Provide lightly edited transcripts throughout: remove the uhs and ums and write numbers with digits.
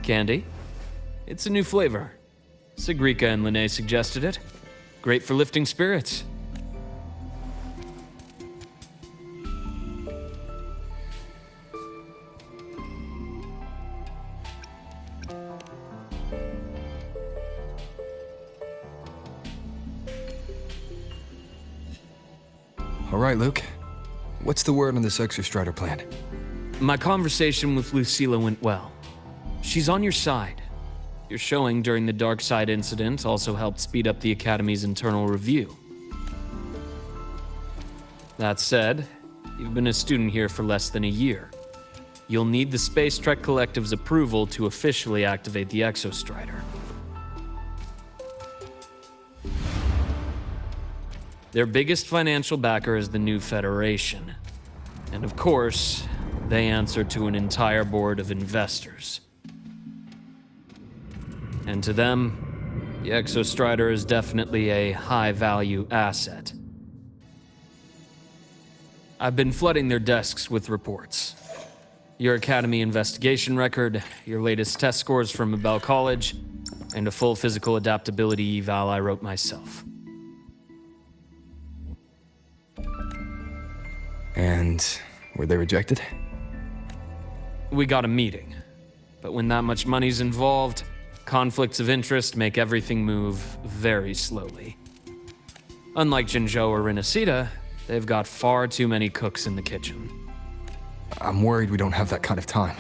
Candy. It's a new flavor. Sigrika and Linnae suggested it. Great for lifting spirits. All right, Luke. What's the word on this Exostrider plan? My conversation with Lucilla went well. She's on your side. Your showing during the Dark Side incident also helped speed up the Academy's internal review. That said, you've been a student here for less than a year. You'll need the Space Trek Collective's approval to officially activate the Exostrider. Their biggest financial backer is the new Federation. And of course, they answer to an entire board of investors. And to them, the Exostrider is definitely a high-value asset. I've been flooding their desks with reports. Your Academy investigation record, your latest test scores from Abel College, and a full physical adaptability eval I wrote myself. And were they rejected? We got a meeting, but when that much money's involved, conflicts of interest make everything move very slowly. Unlike Jinzhou or Rinasita, they've got far too many cooks in the kitchen. I'm worried we don't have that kind of time.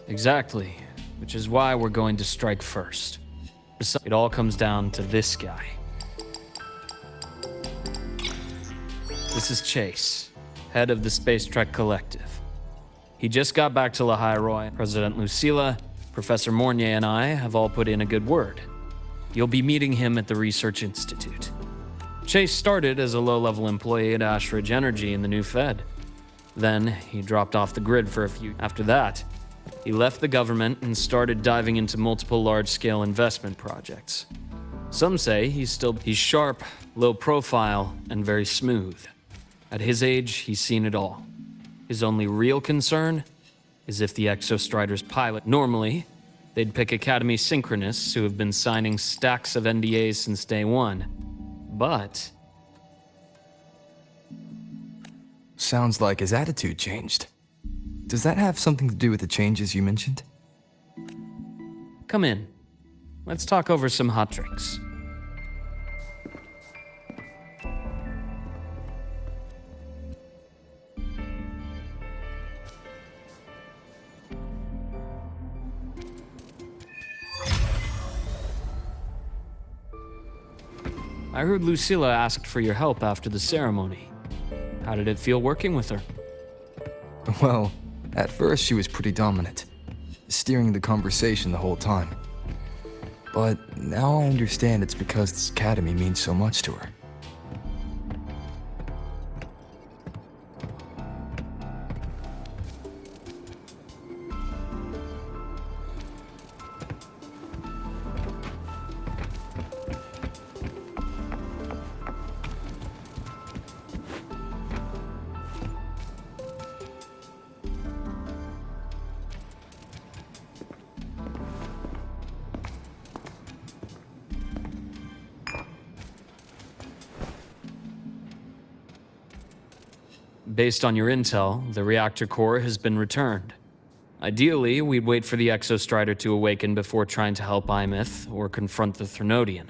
Exactly, which is why we're going to strike first. It all comes down to this guy. This is Chase, head of the Space Trek Collective. He just got back to Lahairoi. President Lucilla, Professor Mornier, and I have all put in a good word. You'll be meeting him at the Research Institute. Chase started as a low-level employee at Ashridge Energy in the new Fed. Then, he dropped off the grid for a few. After that, he left the government and started diving into multiple large-scale investment projects. Some say he's sharp, low profile, and very smooth. At his age, he's seen it all. His only real concern is if the Exostrider's pilot. Normally, they'd pick Academy synchronists who have been signing stacks of NDAs since day one. But Sounds like his attitude changed. Does that have something to do with the changes you mentioned? come in. Let's talk over some hot drinks. I heard Lucilla asked for your help after the ceremony. How did it feel working with her? Well, at first she was pretty dominant, steering the conversation the whole time. But now I understand it's because this academy means so much to her. Based on your intel, the reactor core has been returned. Ideally, we'd wait for the Exostrider to awaken before trying to help Imith or confront the Thrunodian.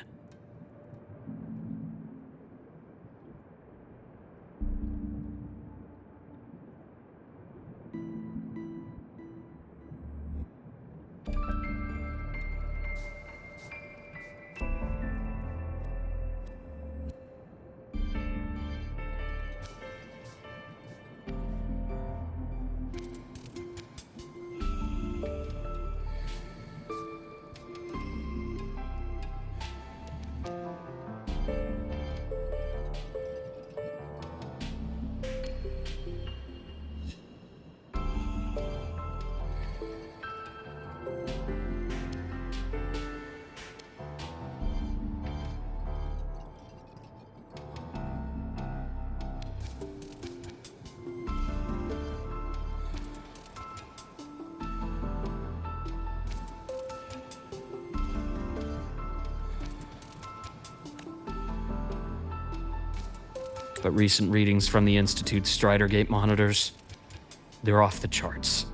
But recent readings from the Institute's Strider Gate monitors, they're off the charts.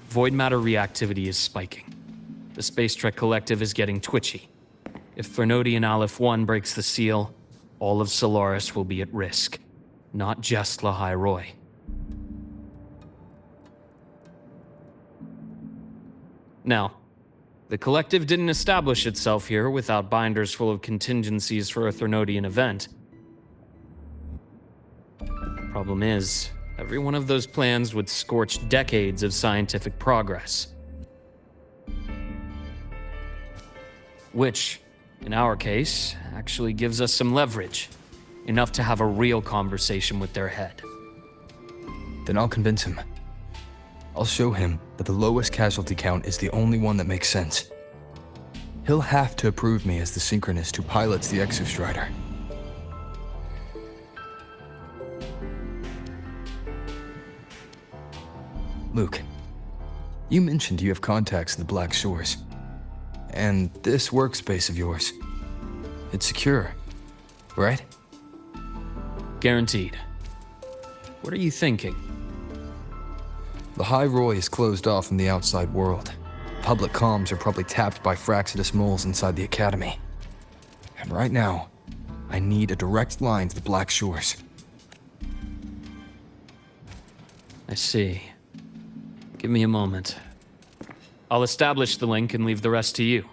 Void matter reactivity is spiking. The Space Trek Collective is getting twitchy. If Threnodian Aleph 1 breaks the seal, all of Solaris will be at risk. Not just Lahai Roy. Now, the Collective didn't establish itself here without binders full of contingencies for a Threnodian event. Problem is, every one of those plans would scorch decades of scientific progress. Which, in our case, actually gives us some leverage. Enough to have a real conversation with their head. Then I'll convince him. I'll show him that the lowest casualty count is the only one that makes sense. He'll have to approve me as the synchronist who pilots the Exostrider. Luke, you mentioned you have contacts in the Black Shores. And this workspace of yours, it's secure, right? Guaranteed. What are you thinking? The High Roy is closed off from the outside world. Public comms are probably tapped by Fraxidus moles inside the Academy. And right now, I need a direct line to the Black Shores. I see. Give me a moment. I'll establish the link and leave the rest to you.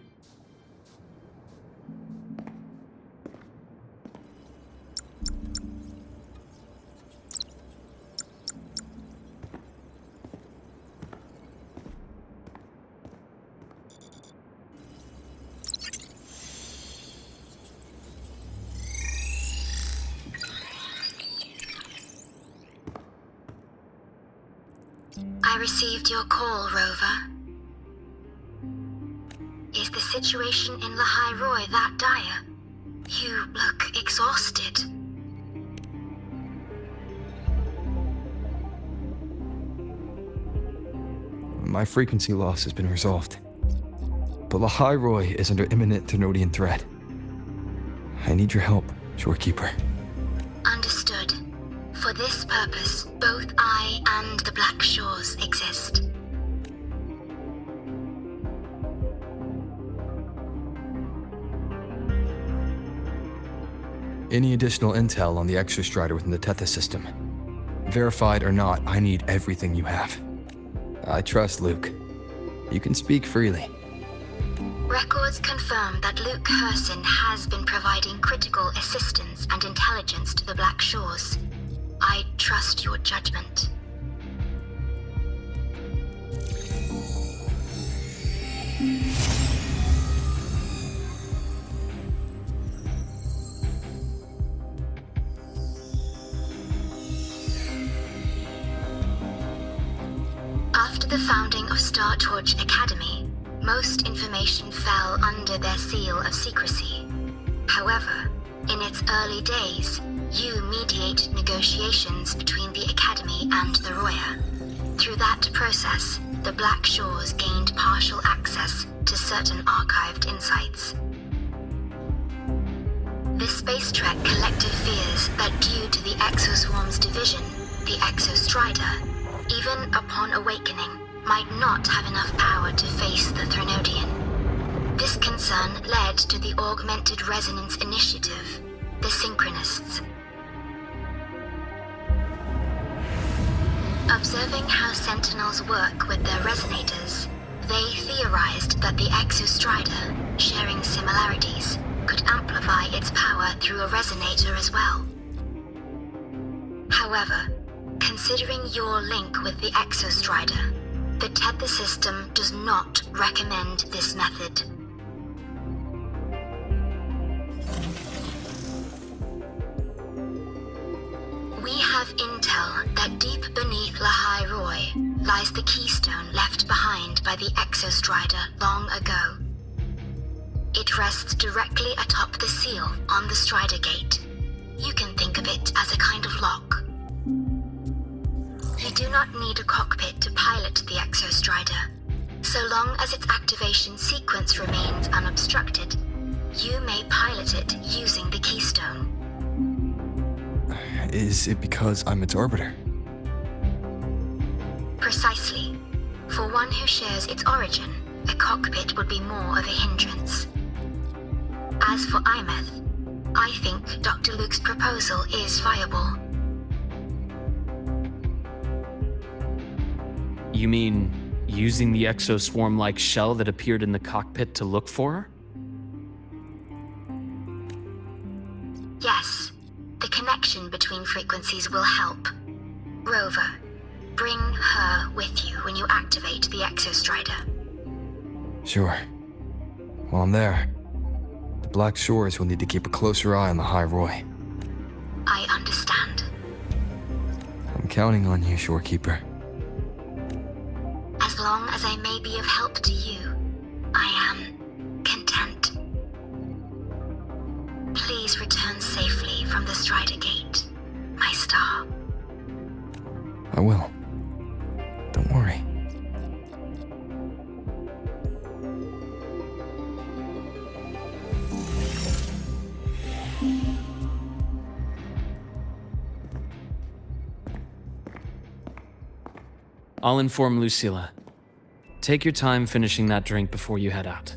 I received your call, Rover. Is the situation in Lahai Roy that dire? You look exhausted. My frequency loss has been resolved. But Lahai Roy is under imminent Threnodian threat. I need your help, Shorekeeper. Understood. For this purpose, both I and the Black Shores exist. Any additional intel on the Exostrider within the Tethys system? Verified or not, I need everything you have. I trust Luke. You can speak freely. Records confirm that Luke Herson has been providing critical assistance and intelligence to the Black Shores. I trust your judgment. After the founding of Star Torch Academy, most information fell under their seal of secrecy. However, in its early days, you mediated negotiations between the Academy and the Roya. Through that process, the Black Shores gained partial access to certain archived insights. The Space Trek Collective fears that due to the Exoswarm's division, the Exostrider, even upon awakening, might not have enough power to face the Threnodian. This concern led to the Augmented Resonance Initiative, the Synchronists. Observing how Sentinels work with their resonators, they theorized that the Exostrider, sharing similarities, could amplify its power through a resonator as well. However, considering your link with the Exostrider, the Tether system does not recommend this method. We have intel that deep beneath Lahai Roy lies the keystone left behind by the Exostrider long ago. It rests directly atop the seal on the Strider Gate. You can think of it as a kind of lock. You do not need a cockpit to pilot the Exostrider. So long as its activation sequence remains unobstructed, you may pilot it using the keystone. Is it because I'm its orbiter? Precisely. For one who shares its origin, a cockpit would be more of a hindrance. As for Imeth, I think Dr. Luke's proposal is viable. You mean using the exoswarm-like shell that appeared in the cockpit to look for her? Yes, the connection between frequencies will help. Rover, bring her with you when you activate the Exostrider. Sure. While I'm there, the Black Shores will need to keep a closer eye on the High Roy. I understand. I'm counting on you, Shorekeeper. As long as I may be of help to you, I am content. Please return safely from the Strider Gate, my star. I will. Don't worry. I'll inform Lucilla. Take your time finishing that drink before you head out.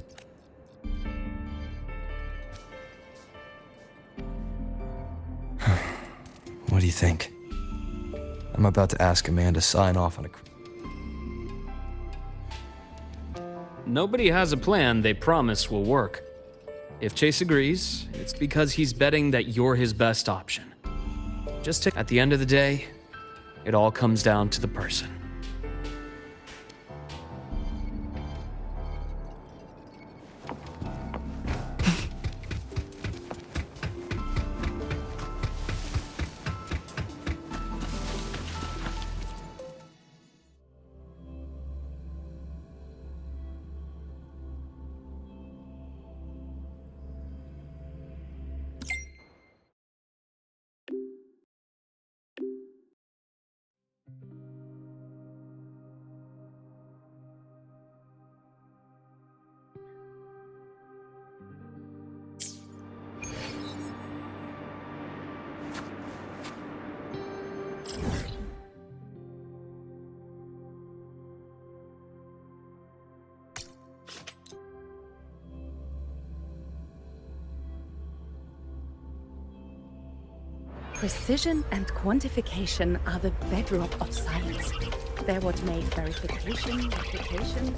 What do you think? I'm about to ask Amanda to sign off on a... Nobody has a plan they promise will work. If Chase agrees, it's because he's betting that you're his best option. At the end of the day, it all comes down to the person. Precision and quantification are the bedrock of science. They're what make verification, replication.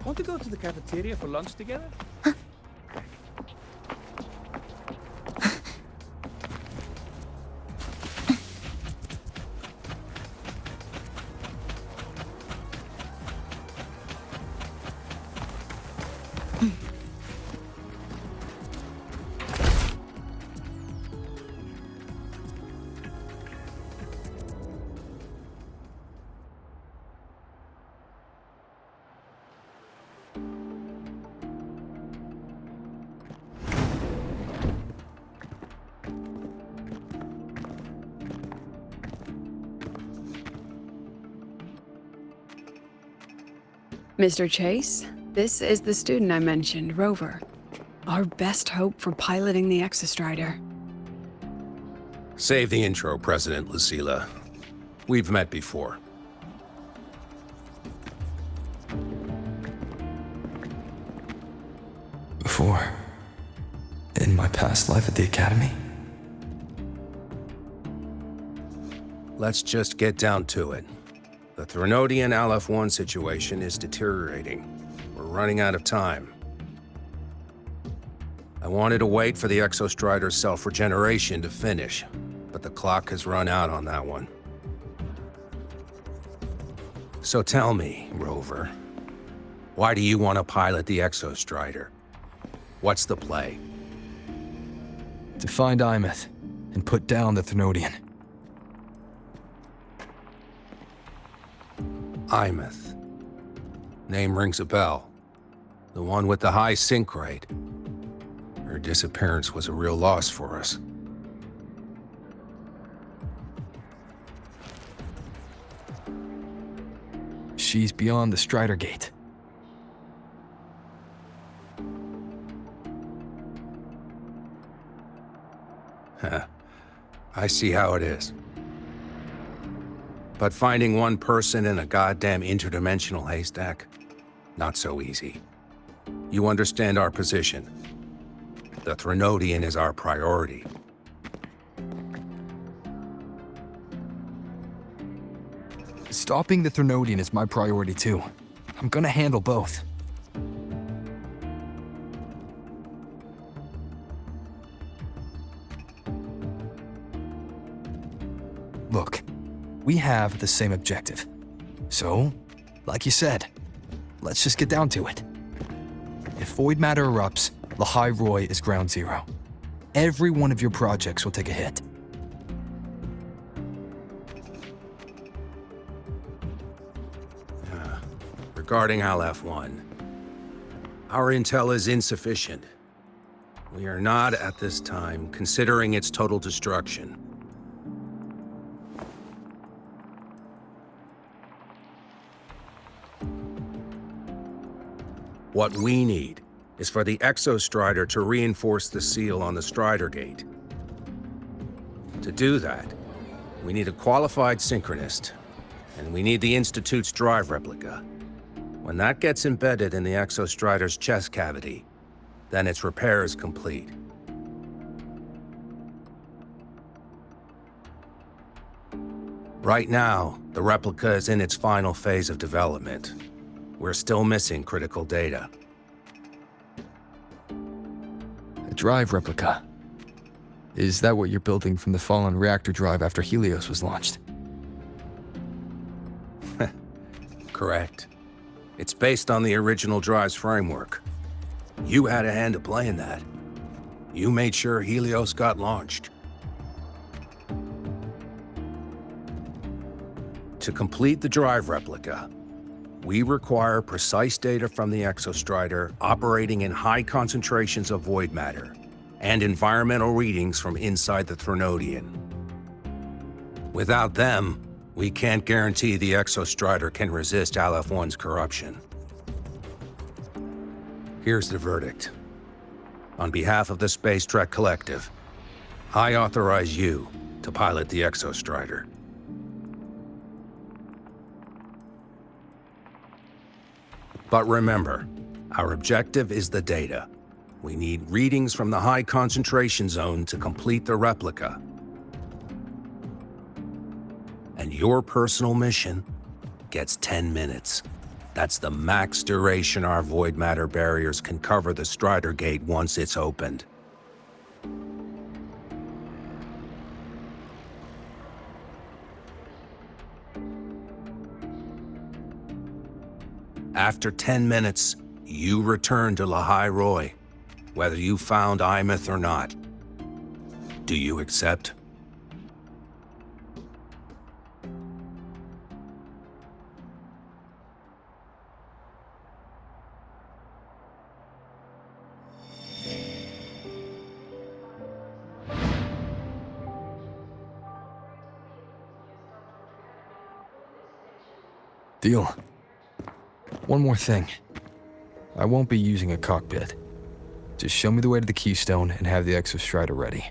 Want to go to the cafeteria for lunch together? Mr. Chase, this is the student I mentioned, Rover. Our best hope for piloting the Exostrider. Save the intro, President Lucilla. We've met before. Before? In my past life at the Academy? Let's just get down to it. The Threnodian Aleph-1 situation is deteriorating. We're running out of time. I wanted to wait for the Exostrider's self-regeneration to finish, but the clock has run out on that one. So tell me, Rover, why do you want to pilot the Exostrider? What's the play? To find Imeth and put down the Threnodian. Imeth. Name rings a bell. The one with the high sync rate. Her disappearance was a real loss for us. She's beyond the Strider Gate. I see how it is. But finding one person in a goddamn interdimensional haystack, not so easy. You understand our position. The Threnodian is our priority. Stopping the Threnodian is my priority too. I'm gonna handle both. Look, we have the same objective. So, like you said, let's just get down to it. If void matter erupts, Lahai Roy is ground zero. Every one of your projects will take a hit. Regarding Aleph-1, our intel is insufficient. We are not, at this time, considering its total destruction. What we need is for the Exostrider to reinforce the seal on the Strider Gate. To do that, we need a qualified synchronist, and we need the Institute's drive replica. When that gets embedded in the Exostrider's chest cavity, then its repair is complete. Right now, the replica is in its final phase of development. We're still missing critical data. A drive replica. Is that what you're building from the fallen reactor drive after Helios was launched? Correct. It's based on the original drive's framework. You had a hand to play in that. You made sure Helios got launched. To complete the drive replica, we require precise data from the Exostrider operating in high concentrations of void matter and environmental readings from inside the Threnodian. Without them, we can't guarantee the Exostrider can resist Aleph-1's corruption. Here's the verdict. On behalf of the Space Trek Collective, I authorize you to pilot the Exostrider. But remember, our objective is the data. We need readings from the high concentration zone to complete the replica. And your personal mission gets 10 minutes. That's the max duration our void matter barriers can cover the Strider Gate once it's opened. After 10 minutes, you return to Lahai Roy, whether you found Imeth or not. Do you accept? Deal. One more thing. I won't be using a cockpit. Just show me the way to the Keystone and have the Exostrider ready.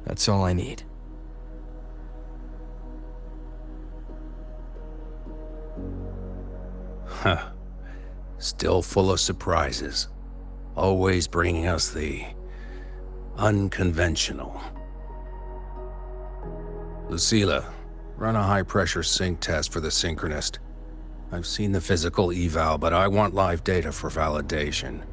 That's all I need. Huh. Still full of surprises. Always bringing us the unconventional. Lucilla, run a high-pressure sync test for the Synchronist. I've seen the physical eval, but I want live data for validation.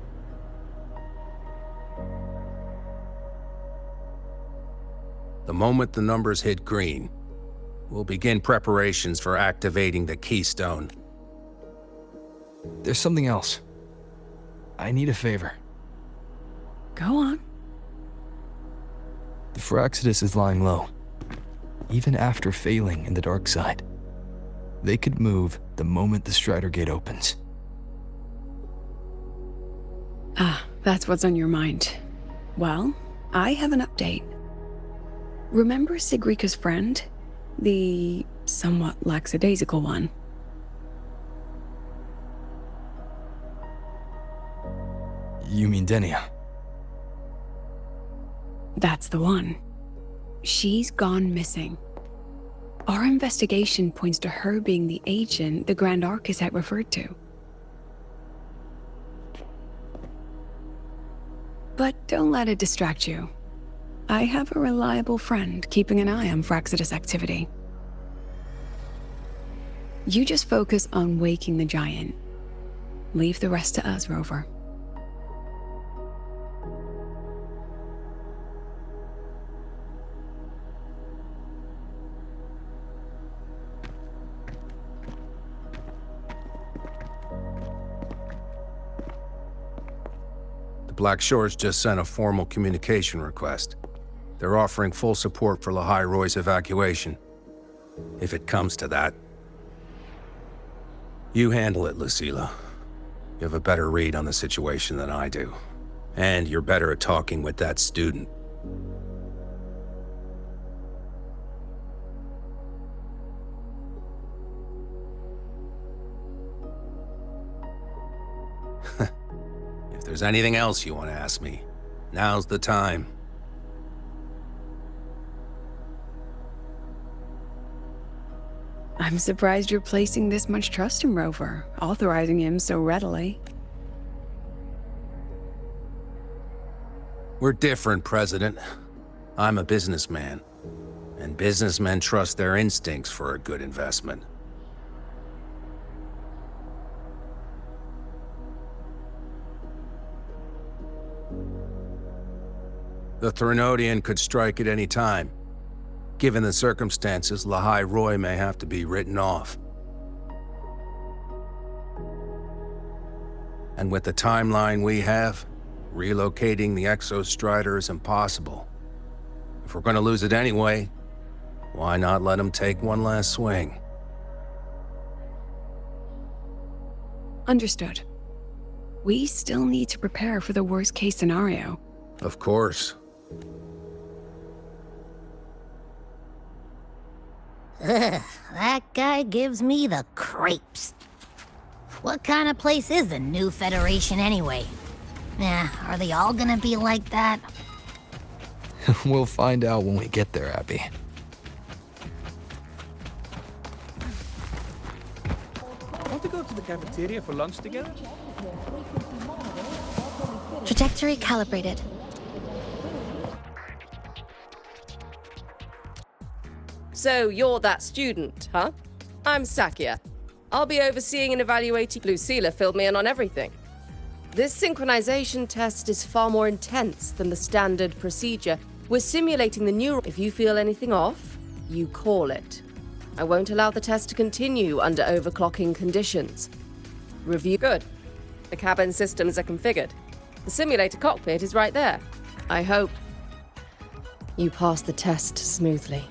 The moment the numbers hit green, we'll begin preparations for activating the Keystone. There's something else. I need a favor. Go on. The Phyrexidus is lying low, even after failing in the dark side. They could move the moment the Strider gate opens. Ah, that's what's on your mind. Well, I have an update. Remember Sigrika's friend? The somewhat lackadaisical one? You mean Denia? That's the one. She's gone missing. Our investigation points to her being the agent the Grand Architect referred to. But don't let it distract you. I have a reliable friend keeping an eye on Fraxidus activity. You just focus on waking the giant. Leave the rest to us, Rover. Black Shores just sent a formal communication request. They're offering full support for Lahai Roy's evacuation. If it comes to that. You handle it, Lucilla. You have a better read on the situation than I do. And you're better at talking with that student. If there's anything else you want to ask me, now's the time. I'm surprised you're placing this much trust in Rover, authorizing him so readily. We're different, President. I'm a businessman, and businessmen trust their instincts for a good investment. The Threnodian could strike at any time. Given the circumstances, Lahai Roy may have to be written off. And with the timeline we have, relocating the Exostrider is impossible. If we're going to lose it anyway, why not let him take one last swing? Understood. We still need to prepare for the worst-case scenario. Of course. Ugh, that guy gives me the creeps. What kind of place is the new Federation anyway? Are they all gonna be like that? We'll find out when we get there, Abby. Want to go to the cafeteria for lunch together? Trajectory calibrated. So you're that student, huh? I'm Sakia. I'll be overseeing and evaluating. Lucilla filled me in on everything. This synchronization test is far more intense than the standard procedure. We're simulating the neural. If you feel anything off, you call it. I won't allow the test to continue under overclocking conditions. Review good. The cabin systems are configured. The simulator cockpit is right there. I hope you pass the test smoothly.